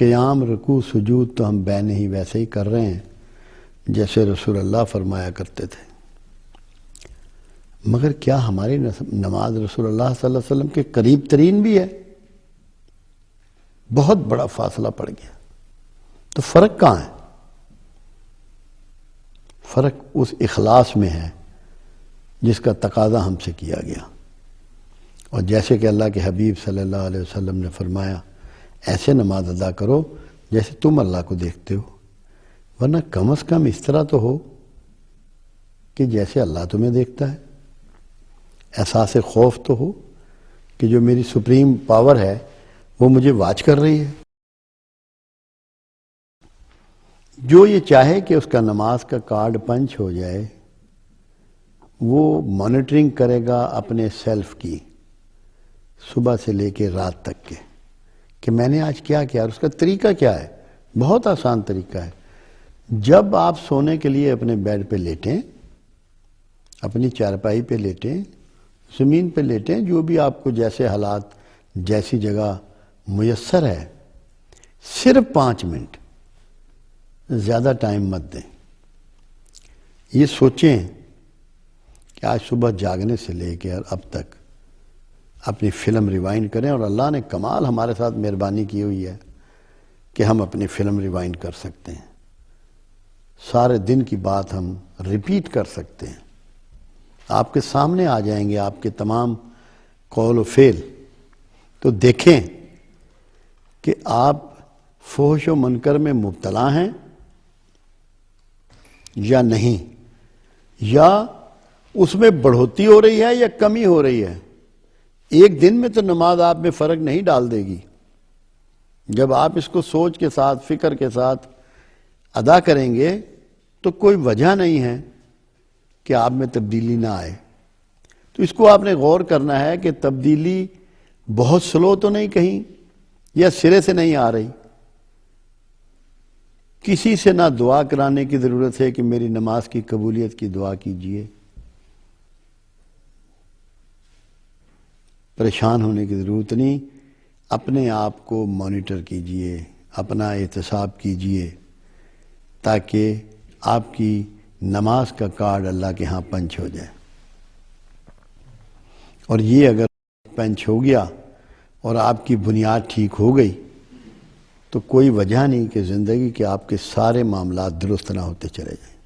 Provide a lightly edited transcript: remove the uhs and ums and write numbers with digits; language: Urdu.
قیام رکوع سجود تو ہم بین ہی ویسے ہی کر رہے ہیں جیسے رسول اللہ فرمایا کرتے تھے، مگر کیا ہماری نماز رسول اللہ صلی اللہ علیہ وسلم کے قریب ترین بھی ہے؟ بہت بڑا فاصلہ پڑ گیا۔ تو فرق کہاں ہے؟ فرق اس اخلاص میں ہے جس کا تقاضا ہم سے کیا گیا، اور جیسے کہ اللہ کے حبیب صلی اللہ علیہ وسلم نے فرمایا ایسے نماز ادا کرو جیسے تم اللہ کو دیکھتے ہو، ورنہ کم از کم اس طرح تو ہو کہ جیسے اللہ تمہیں دیکھتا ہے۔ احساس خوف تو ہو کہ جو میری سپریم پاور ہے وہ مجھے واچ کر رہی ہے۔ جو یہ چاہے کہ اس کا نماز کا کارڈ پنچ ہو جائے، وہ مانیٹرنگ کرے گا اپنے سیلف کی صبح سے لے کے رات تک کے کہ میں نے آج کیا کیا، اور اس کا طریقہ کیا ہے۔ بہت آسان طریقہ ہے۔ جب آپ سونے کے لیے اپنے بیڈ پہ لیٹیں، اپنی چارپائی پہ لیٹیں، زمین پہ لیٹیں، جو بھی آپ کو جیسے حالات جیسی جگہ میسر ہے، صرف 5 منٹ، زیادہ ٹائم مت دیں۔ یہ سوچیں کہ آج صبح جاگنے سے لے کے اب تک اپنی فلم ریوائنڈ کریں، اور اللہ نے کمال ہمارے ساتھ مہربانی کی ہوئی ہے کہ ہم اپنی فلم ریوائنڈ کر سکتے ہیں، سارے دن کی بات ہم ریپیٹ کر سکتے ہیں۔ آپ کے سامنے آ جائیں گے آپ کے تمام قول و فعل، تو دیکھیں کہ آپ فحش و منکر میں مبتلا ہیں یا نہیں، یا اس میں بڑھوتی ہو رہی ہے یا کمی ہو رہی ہے۔ ایک دن میں تو نماز آپ میں فرق نہیں ڈال دے گی۔ جب آپ اس کو سوچ کے ساتھ، فکر کے ساتھ ادا کریں گے تو کوئی وجہ نہیں ہے کہ آپ میں تبدیلی نہ آئے۔ تو اس کو آپ نے غور کرنا ہے کہ تبدیلی بہت سلو تو نہیں کہیں، یا سرے سے نہیں آ رہی۔ کسی سے نہ دعا کرانے کی ضرورت ہے کہ میری نماز کی قبولیت کی دعا کیجئے، پریشان ہونے کی ضرورت نہیں۔ اپنے آپ کو مانیٹر کیجئے، اپنا احتساب کیجئے، تاکہ آپ کی نماز کا کارڈ اللہ کے ہاں پنچ ہو جائے۔ اور یہ اگر پنچ ہو گیا اور آپ کی بنیاد ٹھیک ہو گئی تو کوئی وجہ نہیں کہ زندگی کے آپ کے سارے معاملات درست نہ ہوتے چلے جائیں۔